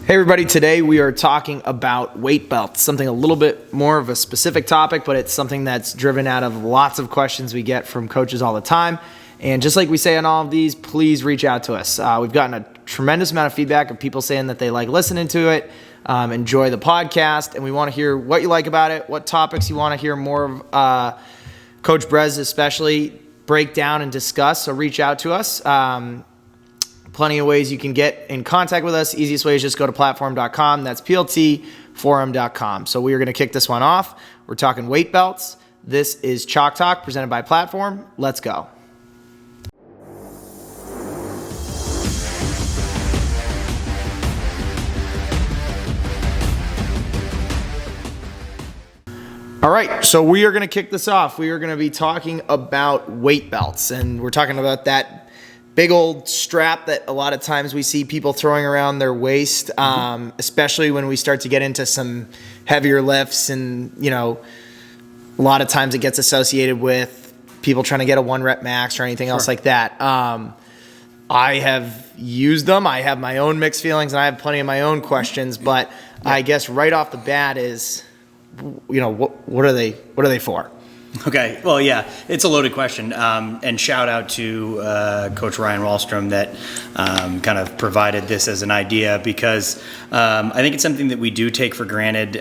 Hey everybody, today we are talking about weight belts, something a little bit more of a specific topic, but it's something that's driven out of lots of questions we get from coaches all the time. And just like we say on all of these, please reach out to us. We've gotten a tremendous amount of feedback of people saying that they like listening to it, enjoy the podcast, and we want to hear what you like about it, what topics you want to hear more of Coach Brez especially break down and discuss, so reach out to us. Plenty of ways you can get in contact with us. Easiest way is just go to platform.com. That's pltforum.com. So we are going to kick this one off. We're talking weight belts. This is Chalk Talk presented by Platform. Let's go. All right, so we are going to kick this off. We are going to be talking about weight belts, and we're talking about that big old strap that a lot of times we see people throwing around their waist, especially when we start to get into some heavier lifts. And, you know, a lot of times it gets associated with people trying to get a 1-rep max or anything else like that. I have used them. I have my own mixed feelings, and I have plenty of my own questions. But I guess right off the bat is, you know, what are they for? Okay, well, yeah, it's a loaded question, and shout out to Coach Ryan Wallstrom that kind of provided this as an idea, because I think it's something that we do take for granted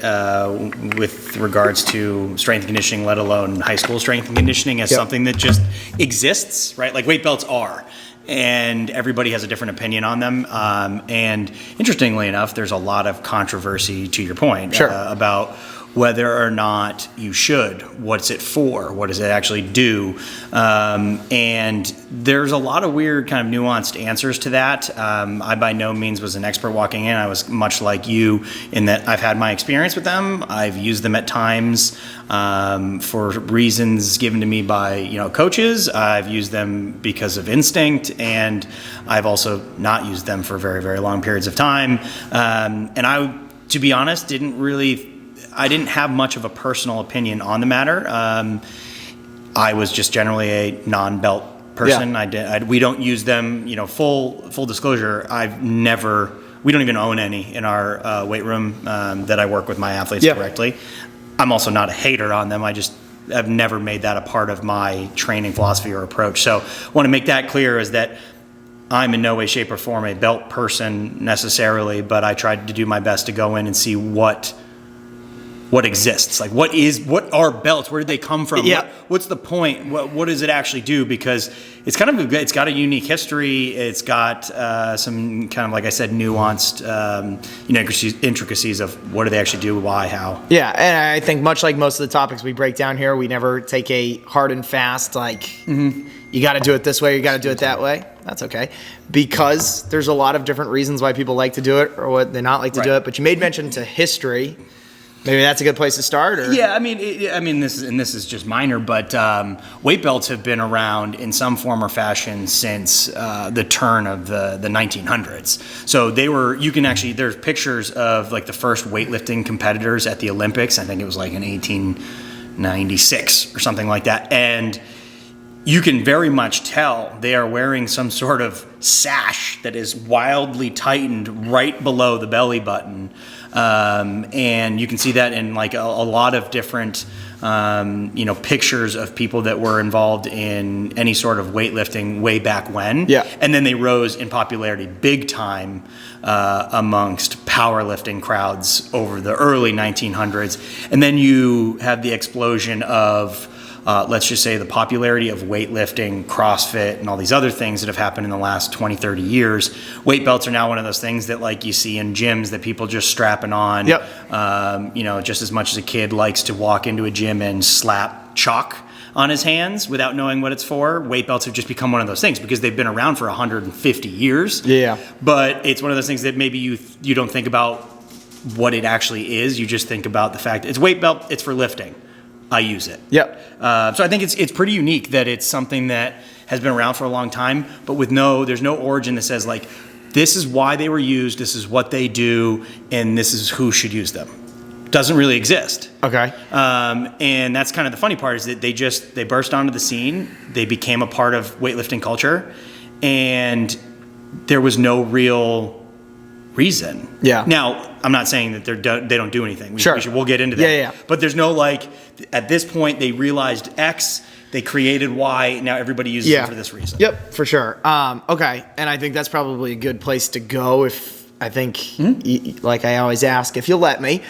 with regards to strength and conditioning, let alone high school strength and conditioning, as something that just exists, right? Like weight belts are. And everybody has a different opinion on them. And interestingly enough, there's a lot of controversy, to your point, about whether or not you should. What's it for? What does it actually do? And there's a lot of weird kind of nuanced answers to that. I by no means was an expert walking in. I was much like you in that I've had my experience with them. I've used them at times for reasons given to me by coaches. I've used them because of instinct, and I've also not used them for very, very long periods of time. And I, to be honest, I didn't have much of a personal opinion on the matter. I was just generally a non-belt person. We don't use them. Full disclosure. We don't even own any in our weight room that I work with my athletes directly. I'm also not a hater on them. I've never made that a part of my training philosophy or approach. So I want to make that clear, is that I'm in no way, shape, or form a belt person necessarily, but I tried to do my best to go in and see what exists. Like, what are belts? Where did they come from? What's the point? What does it actually do? Because it's it's got a unique history. It's got some kind of, like I said, nuanced intricacies of what do they actually do, why, how. Yeah, and I think much like most of the topics we break down here, we never take a hard and fast, you got to do it this way, you got to do it that way. That's okay. Because there's a lot of different reasons why people like to do it or what they not like to do it. But you made mention to history. Maybe that's a good place to start. Or? Yeah, this is just minor, but weight belts have been around in some form or fashion since the turn of the 1900s. So there's pictures of like the first weightlifting competitors at the Olympics. I think it was like in 1896 or something like that, and you can very much tell they are wearing some sort of sash that is wildly tightened right below the belly button. And you can see that in like a lot of different, pictures of people that were involved in any sort of weightlifting way back when. Yeah. And then they rose in popularity big time amongst powerlifting crowds over the early 1900s. And then you have the explosion of let's just say the popularity of weightlifting, CrossFit, and all these other things that have happened in the last 20, 30 years. Weight belts are now one of those things that like you see in gyms that people just strapping on. Just as much as a kid likes to walk into a gym and slap chalk on his hands without knowing what it's for. Weight belts have just become one of those things because they've been around for 150 years. Yeah. But it's one of those things that maybe you don't think about what it actually is. You just think about the fact that it's weight belt, it's for lifting. I use it. Yep. So I think it's pretty unique that it's something that has been around for a long time, but there's no origin that says like, this is why they were used, this is what they do, and this is who should use them. Doesn't really exist. Okay. And that's kind of the funny part, is that they burst onto the scene, they became a part of weightlifting culture, and there was no real reason. Yeah. Now, I'm not saying that they don't do anything. Sure. We'll get into that. Yeah. But there's no like, at this point, they realized X, they created Y, now everybody uses it for this reason. Yep, for sure. Okay, and I think that's probably a good place to go if I think, like I always ask, if you'll let me,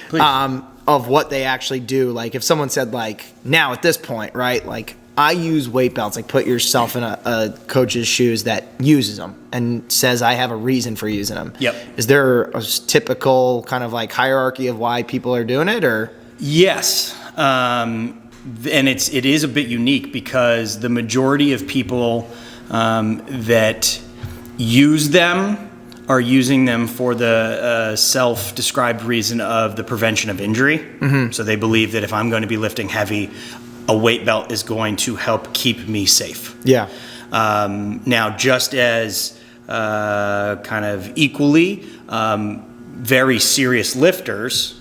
of what they actually do. Like if someone said like, now at this point, right, like I use weight belts, like put yourself in a coach's shoes that uses them and says I have a reason for using them. Yep. Is there a typical kind of like hierarchy of why people are doing it, or? Yes. And it is a bit unique because the majority of people that use them are using them for the self-described reason of the prevention of injury. Mm-hmm. So they believe that if I'm going to be lifting heavy, a weight belt is going to help keep me safe. Yeah. Now, just as kind of equally, very serious lifters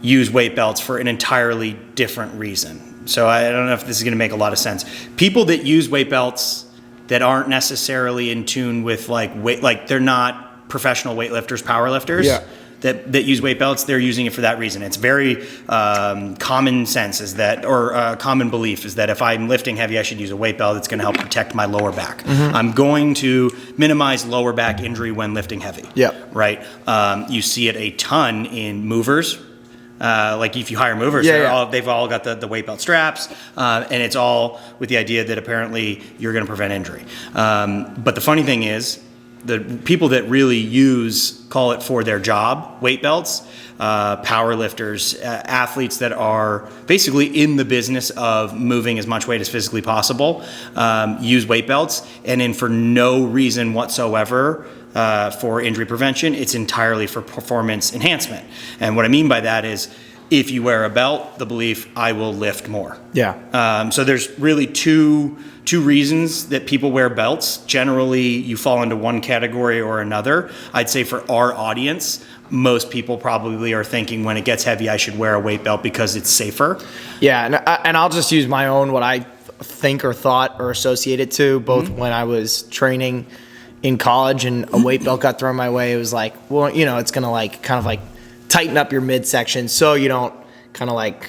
use weight belts for an entirely different reason. So I don't know if this is going to make a lot of sense. People that use weight belts that aren't necessarily in tune with like weight, like they're not professional weightlifters, powerlifters. Yeah. That use weight belts, they're using it for that reason. It's very common sense is that, or common belief is that if I'm lifting heavy, I should use a weight belt. It's going to help protect my lower back. Mm-hmm. I'm going to minimize lower back injury when lifting heavy. Yeah. Right. You see it a ton in movers. Like if you hire movers, they've all got the weight belt straps, and it's all with the idea that apparently you're going to prevent injury. But the funny thing is, the people that really call it for their job, weight belts, power lifters, athletes that are basically in the business of moving as much weight as physically possible, use weight belts, and then for no reason whatsoever for injury prevention, it's entirely for performance enhancement. And what I mean by that is, if you wear a belt, the belief, I will lift more. Yeah. So there's really two reasons that people wear belts. Generally, you fall into one category or another. I'd say for our audience, most people probably are thinking when it gets heavy, I should wear a weight belt because it's safer. Yeah, and I'll just use my own, what I think or thought or associate it to, both when I was training in college and a weight belt got thrown my way. It was like, well, it's going to like kind of like tighten up your midsection so you don't kind of like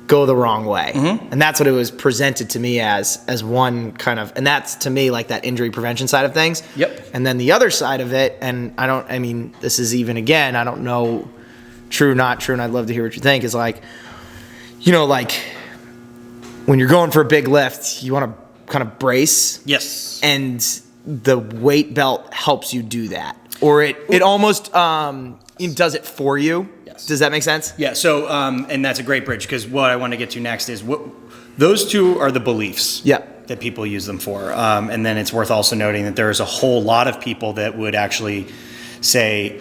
go the wrong way. Mm-hmm. And that's what it was presented to me as one kind of, and that's to me like that injury prevention side of things. Yep. And then the other side of it, and I this is even, again, I don't know true, not true, and I'd love to hear what you think, is like, like when you're going for a big lift, you want to kind of brace. Yes. And the weight belt helps you do that. Or it almost does it for you. Yes. Does that make sense? Yeah. So, and that's a great bridge, because what I want to get to next is those two are the beliefs that people use them for. And then it's worth also noting that there's a whole lot of people that would actually say,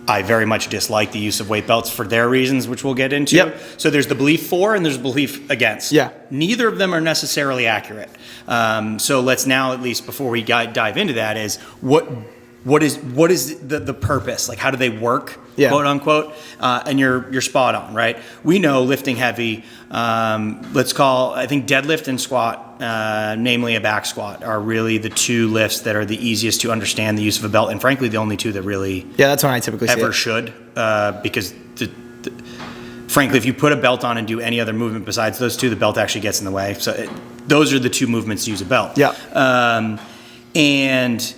I very much dislike the use of weight belts for their reasons, which we'll get into. Yep. So there's the belief for and there's the belief against. Yeah. Neither of them are necessarily accurate. So let's now, at least before we dive into that, is what is the purpose? Like, how do they work, quote unquote? And you're spot on, right? We know lifting heavy, I think deadlift and squat, namely a back squat, are really the two lifts that are the easiest to understand the use of a belt, and frankly, the only two that really that's when I typically ever should, because frankly, if you put a belt on and do any other movement besides those two, the belt actually gets in the way. So those are the two movements to use a belt. Yeah. And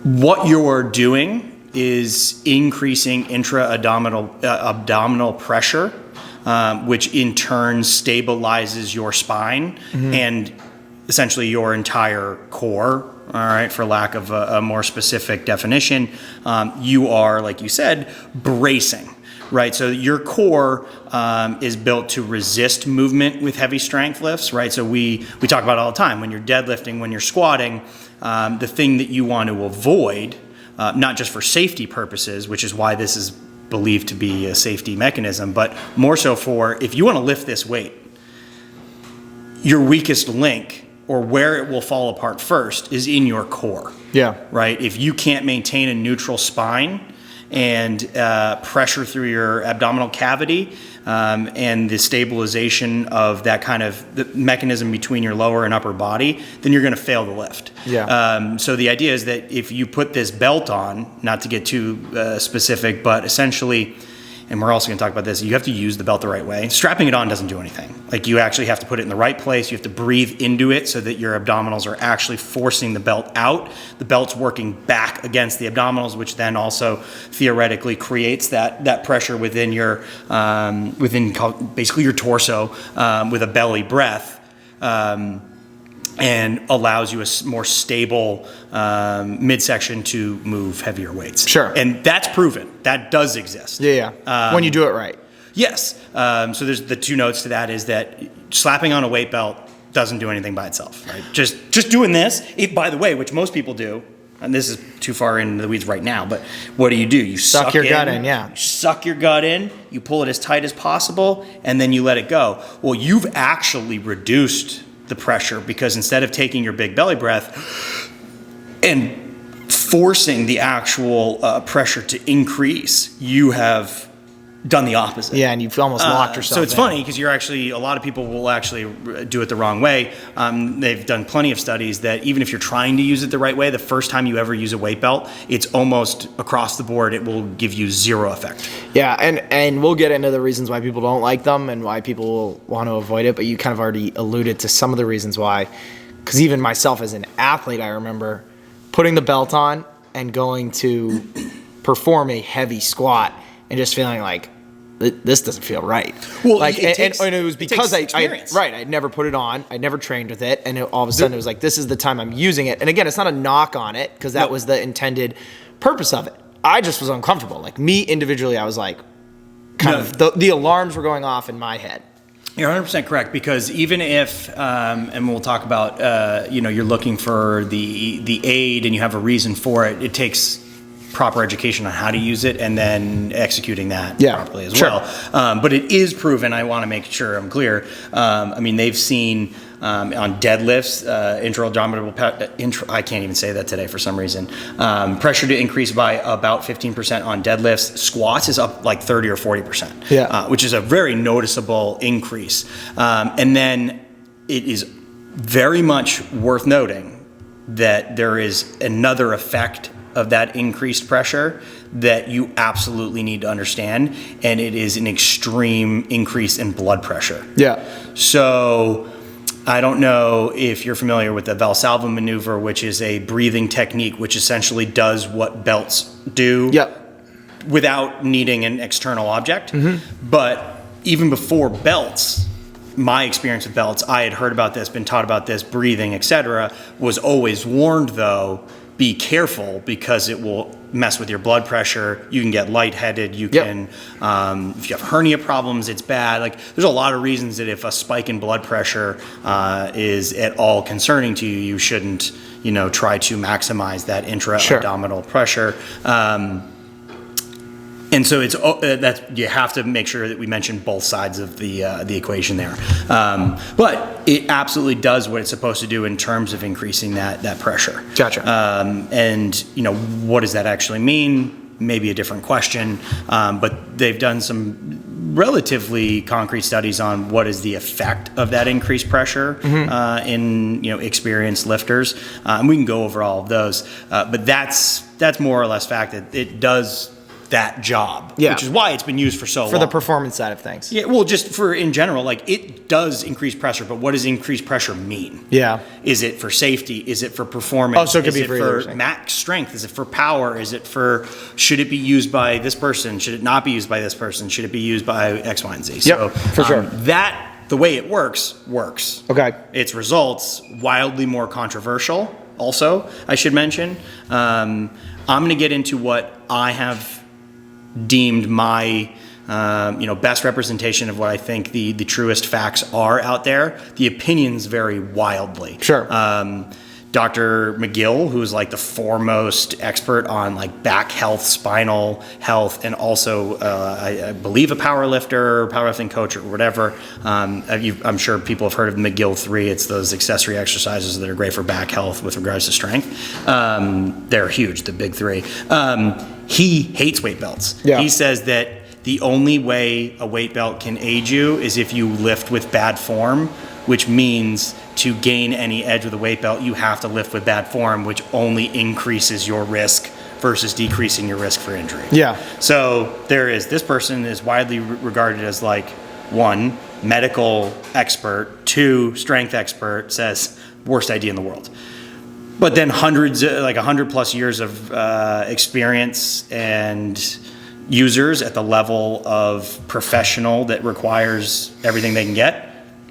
what you're doing is increasing intra-abdominal pressure, which in turn stabilizes your spine and essentially your entire core. All right, for lack of a more specific definition, you are, like you said, bracing. Right, so your core is built to resist movement with heavy strength lifts, right? So we talk about it all the time. When you're deadlifting, when you're squatting, the thing that you want to avoid, not just for safety purposes, which is why this is believed to be a safety mechanism, but more so for if you want to lift this weight, your weakest link, or where it will fall apart first, is in your core. Yeah. Right? If you can't maintain a neutral spine, and pressure through your abdominal cavity, and the stabilization of that kind of the mechanism between your lower and upper body, then you're going to fail the lift. Yeah. So the idea is that if you put this belt on, not to get too specific, but essentially, and we're also going to talk about this, you have to use the belt the right way. Strapping it on doesn't do anything. Like, you actually have to put it in the right place. You have to breathe into it so that your abdominals are actually forcing the belt out. The belt's working back against the abdominals, which then also theoretically creates that pressure within your, basically your torso, with a belly breath. And allows you a more stable midsection to move heavier weights. Sure. And that's proven. That does exist. Yeah. When you do it right. Yes. So there's the two notes to that is that slapping on a weight belt doesn't do anything by itself. Right? Just doing this, by the way, which most people do, and this is too far into the weeds right now, but what do? You suck your gut in, yeah. You suck your gut in, you pull it as tight as possible, and then you let it go. Well, you've actually reduced the pressure, because instead of taking your big belly breath and forcing the actual pressure to increase, you have done the opposite. Yeah, and you've almost locked yourself So it's in. funny because a lot of people will actually do it the wrong way. They've done plenty of studies that even if you're trying to use it the right way, the first time you ever use a weight belt, it's almost across the board, it will give you zero effect. Yeah, and we'll get into the reasons why people don't like them and why people will want to avoid it, but you kind of already alluded to some of the reasons why. Because even myself as an athlete, I remember putting the belt on and going to perform a heavy squat and just feeling like, this doesn't feel right. Well, like, and it was because I'd never put it on, I'd never trained with it, and all of a sudden it was like, this is the time I'm using it. And again, it's not a knock on it, because that was the intended purpose of it. I just was uncomfortable. Like, me individually, I was like, the alarms were going off in my head. You're 100% correct, because even if, and we'll talk about, you're looking for the aid and you have a reason for it, it takes proper education on how to use it and then executing that properly as well. But it is proven, I want to make sure I'm clear. They've seen on deadlifts, I can't even say that today for some reason, pressure to increase by about 15% on deadlifts. Squats is up like 30 or 40%, which is a very noticeable increase. And then it is very much worth noting that there is another effect of that increased pressure that you absolutely need to understand, and it is an extreme increase in blood pressure. Yeah. So I don't know if you're familiar with the Valsalva maneuver, which is a breathing technique which essentially does what belts do without needing an external object. Mm-hmm. But even before belts, my experience with belts, I had heard about this, been taught about this, breathing, etc., was always warned though, be careful because it will mess with your blood pressure. You can get lightheaded. You can, if you have hernia problems, it's bad. Like, there's a lot of reasons that if a spike in blood pressure is at all concerning to you, you shouldn't, try to maximize that intra-abdominal pressure. And so it's that you have to make sure that we mention both sides of the equation there. But it absolutely does what it's supposed to do in terms of increasing that pressure. Gotcha. And what does that actually mean? Maybe a different question. But they've done some relatively concrete studies on what is the effect of that increased pressure in experienced lifters. And we can go over all of those. But that's more or less fact that it does that job, which is why it's been used for so long. For the performance side of things. Yeah, well, just for in general, like, it does increase pressure, but what does increased pressure mean? Yeah. Is it for safety? Is it for performance? Oh, so it could be for max strength? Is it for power? Is it for, should it be used by this person? Should it not be used by this person? Should it be used by X, Y, and Z? So, for sure. The way it works. Okay. Its results, wildly more controversial, also, I should mention. I'm going to get into what I have deemed my best representation of what I think the truest facts are out there. The opinions vary wildly. Sure. Dr. McGill, who's like the foremost expert on like back health, spinal health, and also I believe a powerlifting coach or whatever. I'm sure people have heard of McGill 3. It's those accessory exercises that are great for back health with regards to strength. They're huge, the big three. he hates weight belts. Yeah. He says that the only way a weight belt can aid you is if you lift with bad form, which means to gain any edge with a weight belt, you have to lift with bad form, which only increases your risk versus decreasing your risk for injury. Yeah. So this person is widely regarded as like, one, medical expert, two, strength expert, says worst idea in the world. But then hundreds, like 100+ years of experience and users at the level of professional that requires everything they can get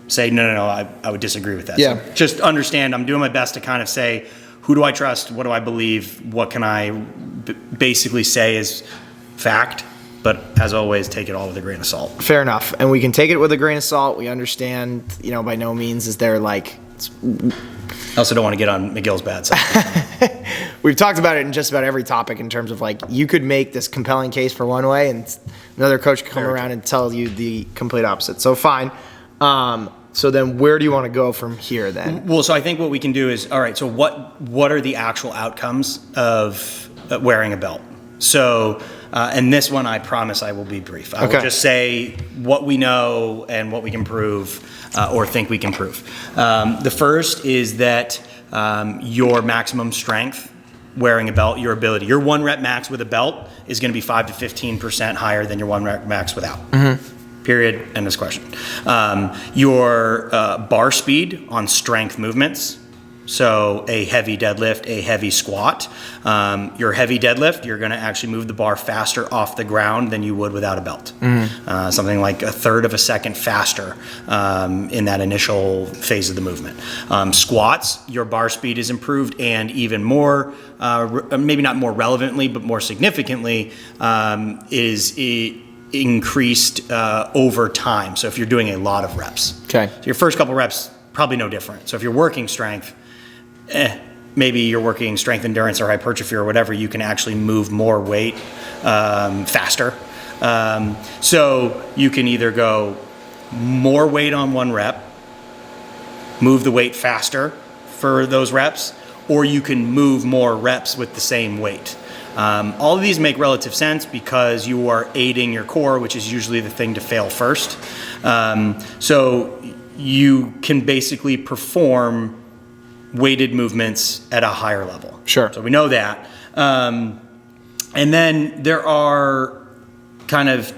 say, no, I would disagree with that. Yeah. So just understand, I'm doing my best to kind of say, who do I trust? What do I believe? What can I basically say is fact? But as always, take it all with a grain of salt. Fair enough. And we can take it with a grain of salt. We understand, by no means is there like... I also don't want to get on McGill's bad side. We've talked about it in just about every topic in terms of like, you could make this compelling case for one way and another coach could come around and tell you the complete opposite. So fine. So then where do you want to go from here then? Well, so I think what we can do is, all right, so what are the actual outcomes of wearing a belt? So, and this one, I promise I will be brief. I will just say what we know and what we can prove or think we can prove. The first is that your maximum strength wearing a belt, your ability, your 1 rep max with a belt is going to be 5 to 15% higher than your 1 rep max without. Mm-hmm. Period. End this question. Your bar speed on strength movements. So a heavy deadlift, a heavy squat. Your heavy deadlift, you're going to actually move the bar faster off the ground than you would without a belt. Mm-hmm. Something like 1/3 of a second faster in that initial phase of the movement. Squats, your bar speed is improved, and even more, maybe not more relevantly, but more significantly, is increased over time. So if you're doing a lot of reps. Okay. So your first couple reps, probably no different. So if you're working strength, maybe you're working strength endurance or hypertrophy or whatever, you can actually move more weight faster. So you can either go more weight on 1 rep, move the weight faster for those reps, or you can move more reps with the same weight. All of these make relative sense because you are aiding your core, which is usually the thing to fail first. So you can basically perform weighted movements at a higher level. Sure. So we know that. And then there are kind of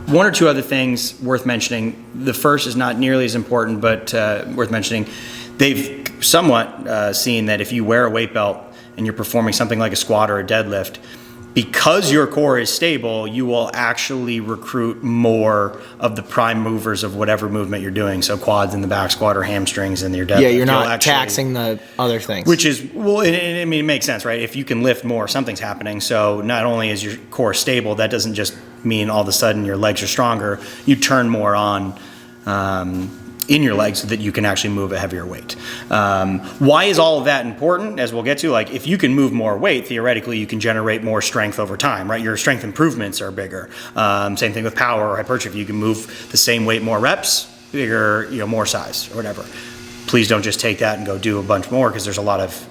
1 or 2 other things worth mentioning. The first is not nearly as important, but worth mentioning. They've somewhat seen that if you wear a weight belt and you're performing something like a squat or a deadlift, because your core is stable, you will actually recruit more of the prime movers of whatever movement you're doing. So quads in the back squat or hamstrings in your deadlift. Yeah, you're not taxing the other things. Which is, well, I mean, it makes sense, right? If you can lift more, something's happening. So not only is your core stable, that doesn't just mean all of a sudden your legs are stronger. You turn more on in your legs so that you can actually move a heavier weight. Why is all of that important? As we'll get to, like if you can move more weight, theoretically you can generate more strength over time, right? Your strength improvements are bigger. Same thing with power or hypertrophy. You can move the same weight more reps, bigger, more size or whatever. Please don't just take that and go do a bunch more because there's a lot of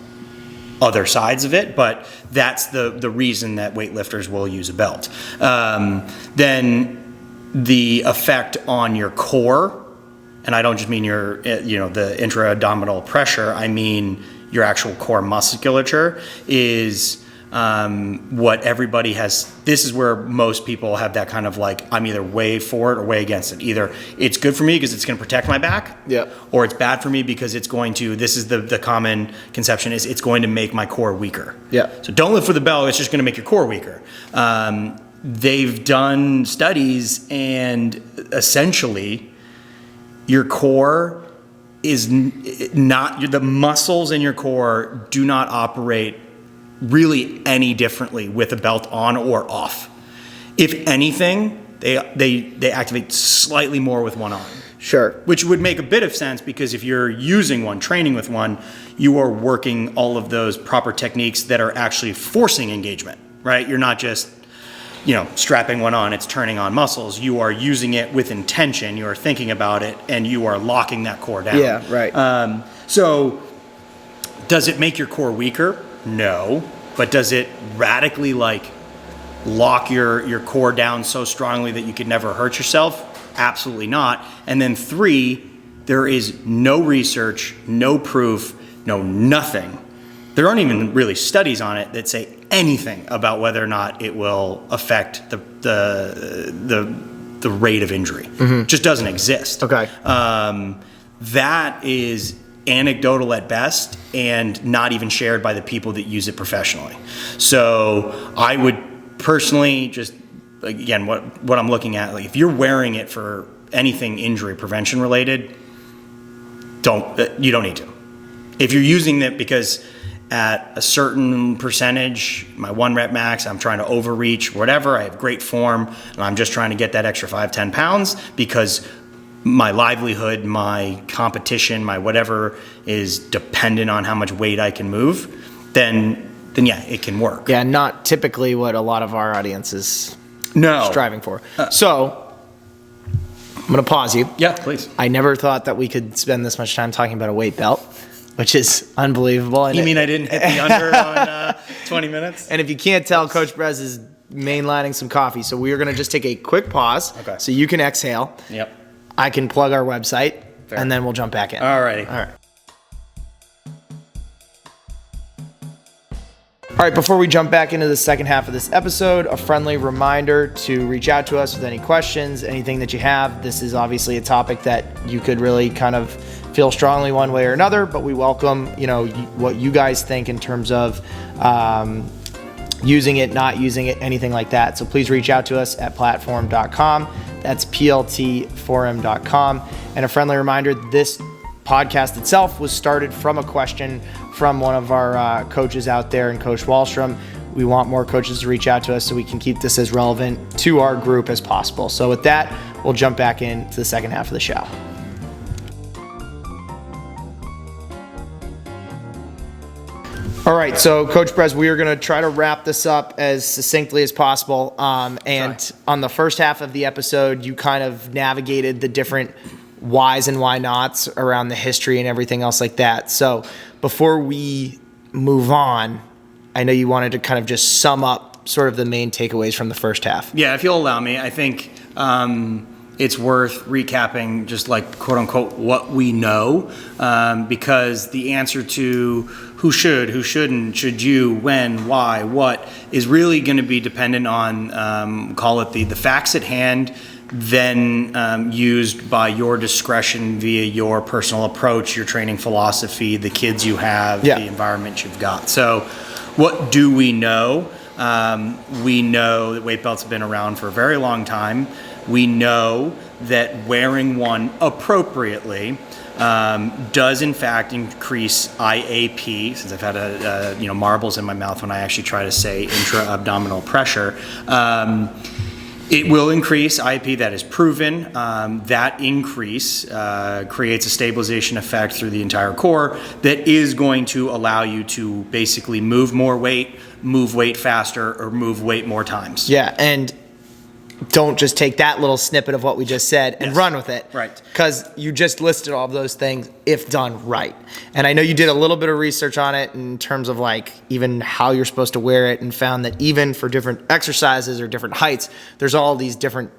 other sides of it, but that's the reason that weightlifters will use a belt. Then the effect on your core, and I don't just mean the intra-abdominal pressure, I mean your actual core musculature is what everybody has. This is where most people have that kind of like, I'm either way for it or way against it. Either it's good for me because it's going to protect my back, or it's bad for me because it's going to, this is the common conception, is it's going to make my core weaker. So don't live for the belt, it's just going to make your core weaker. They've done studies and essentially your core is not, the muscles in your core do not operate really any differently with a belt on or off. If anything, they activate slightly more with one on. Sure. Which would make a bit of sense because if you're using one, training with one, you are working all of those proper techniques that are actually forcing engagement, right? You're not just strapping one on, it's turning on muscles. You are using it with intention, you are thinking about it, and you are locking that core down. Yeah, right. So does it make your core weaker? No. But does it radically like lock your core down so strongly that you could never hurt yourself? Absolutely not. And then 3, there is no research, no proof, nothing. There aren't even really studies on it that say anything about whether or not it will affect the rate of injury. Just doesn't exist. Okay. That is anecdotal at best and not even shared by the people that use it professionally. So I would personally just, again, what I'm looking at, like if you're wearing it for anything injury prevention related, you don't need to. If you're using it because at a certain percentage, my 1 rep max, I'm trying to overreach, whatever, I have great form, and I'm just trying to get that extra 5-10 pounds because my livelihood, my competition, my whatever is dependent on how much weight I can move, then yeah, it can work. Yeah, not typically what a lot of our audience is striving for. So I'm going to pause you. Yeah, please. I never thought that we could spend this much time talking about a weight belt, which is unbelievable. And you mean I didn't hit the under on 20 minutes? And if you can't tell, Coach Brez is mainlining some coffee. So we are going to just take a quick pause so you can exhale. Yep. I can plug our website, and then we'll jump back in. All righty. All right, before we jump back into the second half of this episode, a friendly reminder to reach out to us with any questions, anything that you have. This is obviously a topic that you could really kind of feel strongly one way or another, but we welcome, what you guys think in terms of using it, not using it, anything like that. So please reach out to us at platform.com. That's pltforum.com. And a friendly reminder, this podcast itself was started from a question from one of our coaches out there, and Coach Wallstrom. We want more coaches to reach out to us so we can keep this as relevant to our group as possible. So with that, we'll jump back into the second half of the show. All right, so Coach Brez, we are going to try to wrap this up as succinctly as possible. And on the first half of the episode, you kind of navigated the different whys and why nots around the history and everything else like that. So before we move on, I know you wanted to kind of just sum up sort of the main takeaways from the first half. Yeah, if you'll allow me, I think it's worth recapping just like quote unquote what we know, because the answer to who should, who shouldn't, should you, when, why, what is really going to be dependent on, call it the facts at hand, then used by your discretion via your personal approach, your training philosophy, the kids you have, the environment you've got. So what do we know? We know that weight belts have been around for a very long time. We know that wearing one appropriately does in fact increase IAP, since I've had marbles in my mouth when I actually try to say intra-abdominal pressure. It will increase IAP, that is proven. That increase creates a stabilization effect through the entire core that is going to allow you to basically move more weight, move weight faster, or move weight more times. Yeah, and don't just take that little snippet of what we just said and run with it. Right. Because you just listed all of those things if done right. And I know you did a little bit of research on it in terms of like even how you're supposed to wear it, and found that even for different exercises or different heights, there's all these different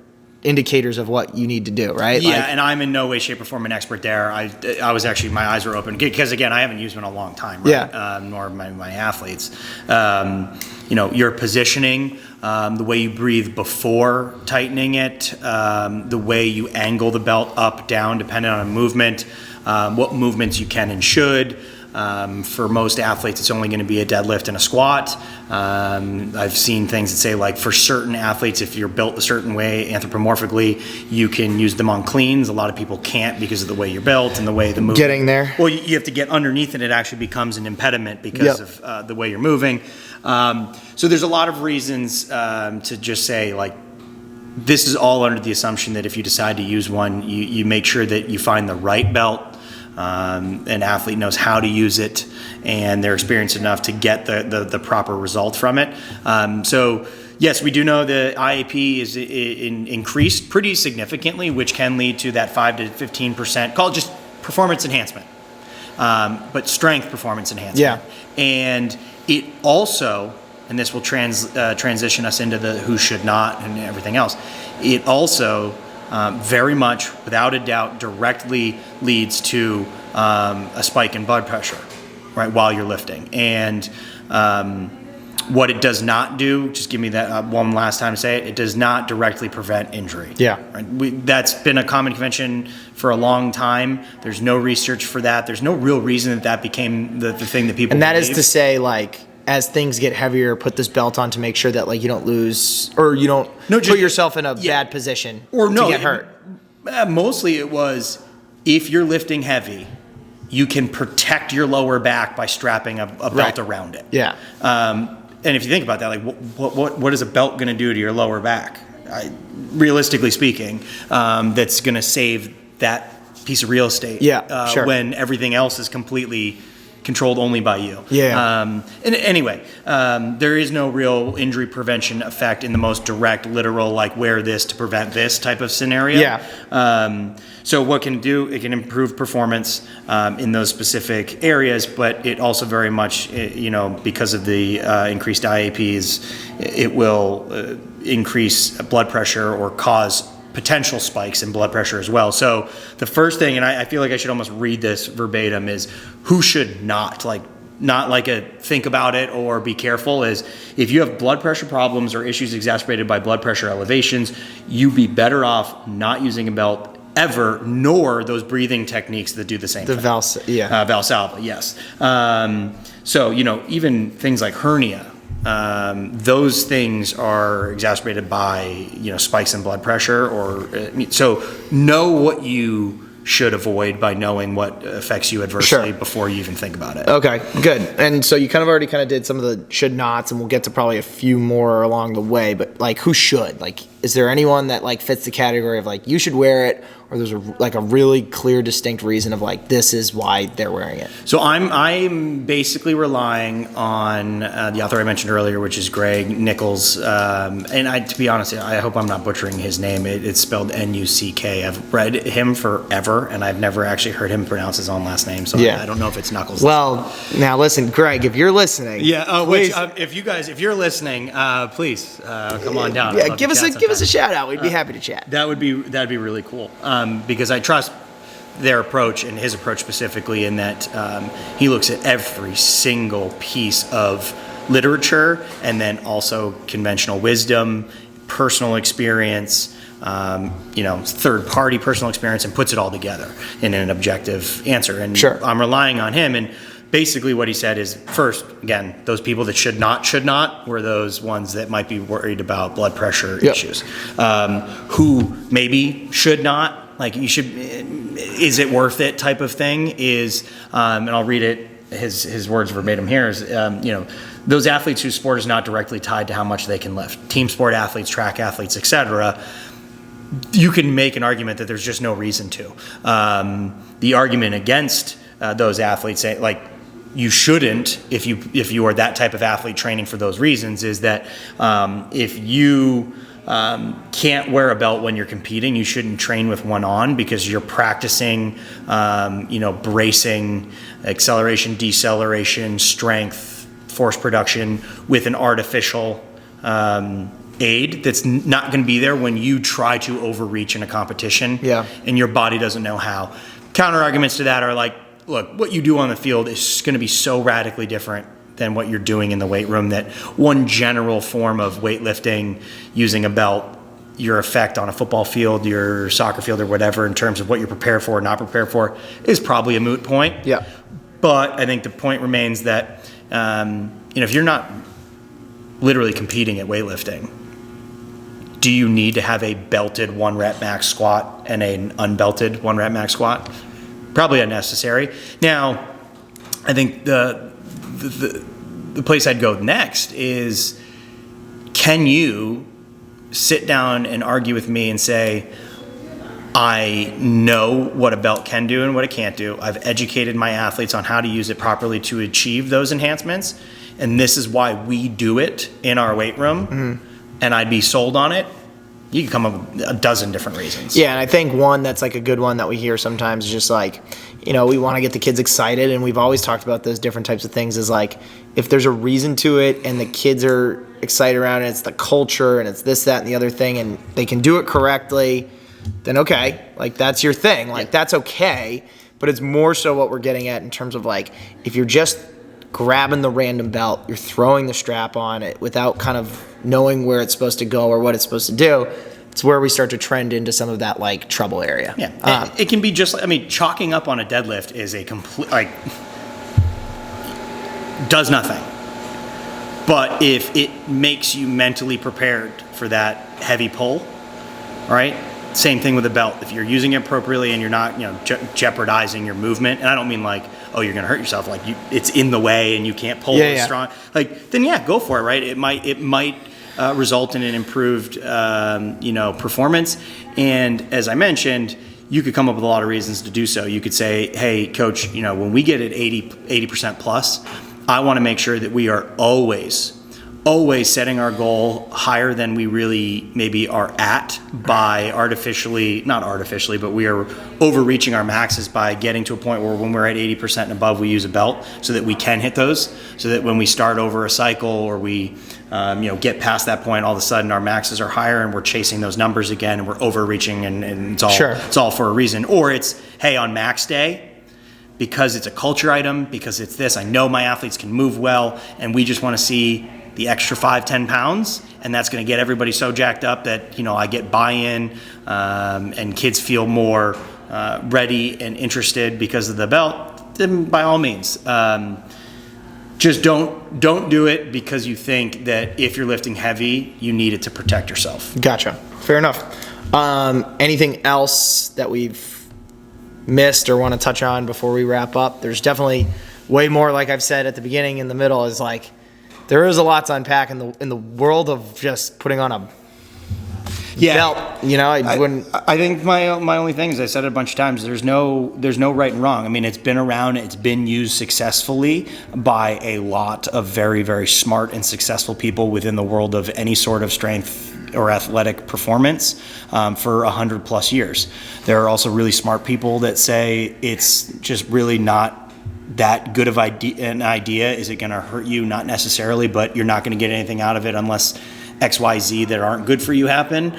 indicators of what you need to do, right? Yeah, and I'm in no way, shape, or form an expert there. I was actually, my eyes were open because again, I haven't used one in a long time, right? Yeah. Nor my athletes. Your positioning, the way you breathe before tightening it, the way you angle the belt up, down, depending on a movement, what movements you can and should. For most athletes, it's only going to be a deadlift and a squat. I've seen things that say, like, for certain athletes, if you're built a certain way anthropomorphically, you can use them on cleans. A lot of people can't because of the way you're built and the way the movement. Getting there. Well, you have to get underneath, and it actually becomes an impediment because of the way you're moving. So there's a lot of reasons to just say, like, this is all under the assumption that if you decide to use one, you make sure that you find the right belt. An athlete knows how to use it, and they're experienced enough to get the proper result from it. So yes, we do know the IAP is increased pretty significantly, which can lead to that 5 to 15%, call it just performance enhancement, but strength performance enhancement. Yeah. And It also, and this will transition us into the who should not and everything else, it also very much, without a doubt, directly leads to a spike in blood pressure, right, while you're lifting. And what it does not do, just give me that one last time to say it, it does not directly prevent injury. Yeah. Right? That's been a common convention for a long time. There's no research for that. There's no real reason that became the thing that people And that believe. is to say, like, as things get heavier, put this belt on to make sure that, like, you don't lose or you don't put yourself in a bad position to get hurt. Mostly it was, if you're lifting heavy, you can protect your lower back by strapping a belt around it. Yeah. And if you think about that, like, what is a belt going to do to your lower back? Realistically speaking, that's going to save that piece of real estate. Yeah, sure. When everything else is completely controlled only by you. Yeah. And anyway, there is no real injury prevention effect in the most direct, literal, like, wear this to prevent this type of scenario. Yeah. So what can it do? It can improve performance in those specific areas, but it also very much, because of the increased IAPs, it will increase blood pressure or cause potential spikes in blood pressure as well. So the first thing, and I feel like I should almost read this verbatim, is who should not, like, not like a think about it or be careful, is if you have blood pressure problems or issues exacerbated by blood pressure elevations, you'd be better off not using a belt ever, nor those breathing techniques that do the same thing. Valsalva, yes. So, even things like hernia, those things are exacerbated by, spikes in blood pressure, so know what you should avoid by knowing what affects you adversely before you even think about it. Okay, good. And so you already did some of the should nots, and we'll get to probably a few more along the way, but, like, who should? Like, is there anyone that, like, fits the category of, like, you should wear it, or there's a really clear, distinct reason of, like, this is why they're wearing it? So I'm basically relying on the author I mentioned earlier, which is Greg Nichols, and to be honest, I hope I'm not butchering his name. It's spelled Nuck. I've read him forever, and I've never actually heard him pronounce his own last name, so I don't know if it's Knuckles. Well, now listen, Greg, if you're listening, if you're listening, please come on down. Yeah, give us a shout out. We'd be happy to chat. That'd be really cool, because I trust their approach and his approach specifically in that he looks at every single piece of literature and then also conventional wisdom, personal experience, third-party personal experience, and puts it all together in an objective answer. And I'm relying on him. And basically what he said is, first, again, those people that should not were those ones that might be worried about blood pressure issues. Who maybe should not, like, you should, is it worth it type of thing is, and I'll read it, his words verbatim here is, those athletes whose sport is not directly tied to how much they can lift, team sport athletes, track athletes, etc., you can make an argument that there's just no reason to. The argument against those athletes, say, like, you shouldn't, if you are that type of athlete training for those reasons, is that if you can't wear a belt when you're competing, you shouldn't train with one on, because you're practicing, bracing, acceleration, deceleration, strength, force production with an artificial aid that's not going to be there when you try to overreach in a competition, and your body doesn't know how. Counter arguments to that are like, look, what you do on the field is going to be so radically different than what you're doing in the weight room that one general form of weightlifting using a belt, your effect on a football field, your soccer field, or whatever, in terms of what you're prepared for or not prepared for, is probably a moot point. Yeah. But I think the point remains that, if you're not literally competing at weightlifting, do you need to have a belted 1 rep max squat and an unbelted 1 rep max squat? Probably unnecessary. Now, I think the place I'd go next is, can you sit down and argue with me and say, I know what a belt can do and what it can't do. I've educated my athletes on how to use it properly to achieve those enhancements, and this is why we do it in our weight room, and I'd be sold on it, you can come up with a dozen different reasons. Yeah, and I think one that's like a good one that we hear sometimes is just like, we want to get the kids excited, and we've always talked about those different types of things is like, if there's a reason to it and the kids are excited around it, it's the culture and it's this, that, and the other thing, and they can do it correctly, then okay, like that's your thing. Like that's okay, but it's more so what we're getting at in terms of like, if you're just grabbing the random belt, you're throwing the strap on it without kind of knowing where it's supposed to go or what it's supposed to do, it's where we start to trend into some of that like trouble area. Yeah, it can be just, chalking up on a deadlift is a complete, does nothing. But if it makes you mentally prepared for that heavy pull, all right? Same thing with a belt. If you're using it appropriately and you're not, jeopardizing your movement, and I don't mean like, oh, you're gonna hurt yourself, like it's in the way and you can't pull as strong. Then go for it, right? It might result in an improved, performance. And as I mentioned, you could come up with a lot of reasons to do so. You could say, hey, coach, when we get at 80% plus, I want to make sure that we are always setting our goal higher than we really maybe are at by not artificially, but we are overreaching our maxes by getting to a point where when we're at 80% and above, we use a belt so that we can hit those, so that when we start over a cycle or we get past that point, all of a sudden our maxes are higher and we're chasing those numbers again and we're overreaching and it's all for a reason. Or it's, hey, on max day, because it's a culture item, because it's this, I know my athletes can move well, and we just want to see the extra 5-10 pounds, and that's going to get everybody so jacked up that I get buy-in, and kids feel more ready and interested because of the belt. Then by all means, just don't do it because you think that if you're lifting heavy, you need it to protect yourself. Gotcha. Fair enough. Anything else that we've missed or want to touch on before we wrap up? There's definitely way more, like I've said at the beginning, in the middle, is like there is a lot to unpack in the world of just putting on a belt. I think my only thing is, I said it a bunch of times, there's no right and wrong. It's been around, it's been used successfully by a lot of very, very smart and successful people within the world of any sort of strength or athletic performance for 100 plus years. There are also really smart people that say it's just really not that good of an idea. Is it going to hurt you? Not necessarily, but you're not going to get anything out of it unless XYZ that aren't good for you happen.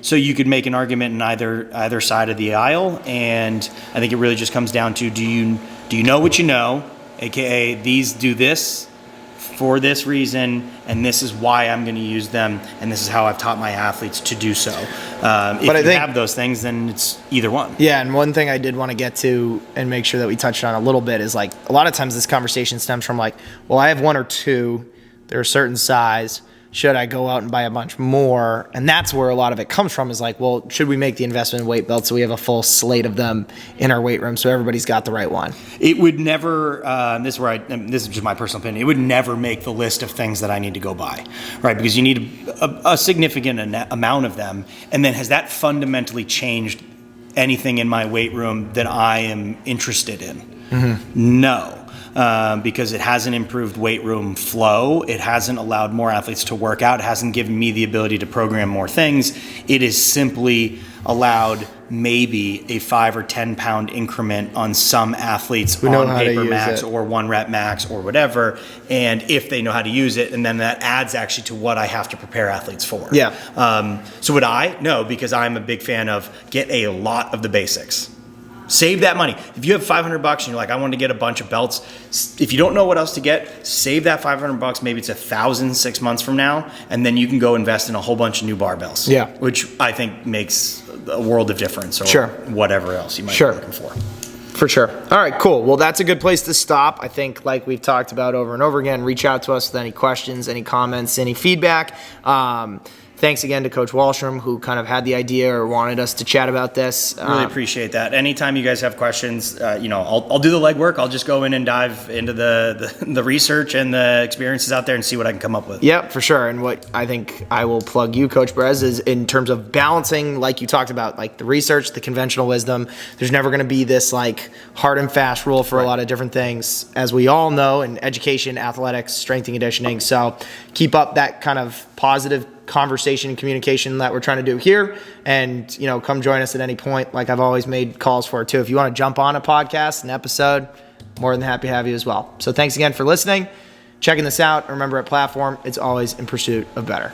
So you could make an argument in either side of the aisle, and I think it really just comes down to, do you know what you know, aka these do this for this reason, and this is why I'm going to use them, and this is how I've taught my athletes to do so. If you have those things, then it's either one. Yeah, and one thing I did want to get to and make sure that we touched on a little bit is, like, a lot of times this conversation stems from like, well, I have one or two, they're a certain size, should I go out and buy a bunch more? And that's where a lot of it comes from, is like, well, should we make the investment in weight belts so we have a full slate of them in our weight room so everybody's got the right one? It would never, this is just my personal opinion, it would never make the list of things that I need to go buy, right? Because you need a significant amount of them. And then has that fundamentally changed anything in my weight room that I am interested in? Mm-hmm. No. Because it hasn't improved weight room flow. It hasn't allowed more athletes to work out. It hasn't given me the ability to program more things. It has simply allowed maybe a 5 or 10 pound increment on some athletes on paper max or 1 rep max or whatever. And if they know how to use it, and then that adds actually to what I have to prepare athletes for. So would I? No, because I'm a big fan of get a lot of the basics. Save that money. If you have $500 and you're like, I want to get a bunch of belts, if you don't know what else to get, save that $500. Maybe it's $1,000 6 months from now, and then you can go invest in a whole bunch of new barbells. Which I think makes a world of difference, or whatever else you might be looking for. For sure. All right, cool. Well, that's a good place to stop. I think, like we've talked about over and over again, reach out to us with any questions, any comments, any feedback. Thanks again to Coach Wallstrom, who kind of had the idea or wanted us to chat about this. Really appreciate that. Anytime you guys have questions, I'll do the legwork. I'll just go in and dive into the research and the experiences out there and see what I can come up with. Yep, for sure. And what I think I will plug you, Coach Brez, is in terms of balancing, like you talked about, like the research, the conventional wisdom. There's never going to be this like hard and fast rule for a lot of different things, as we all know, in education, athletics, strength and conditioning. So keep up that kind of positive conversation and communication that we're trying to do here. And, come join us at any point. Like I've always made calls for it too. If you want to jump on a podcast, an episode, more than happy to have you as well. So thanks again for listening, checking this out. Remember, at Platform, it's always in pursuit of better.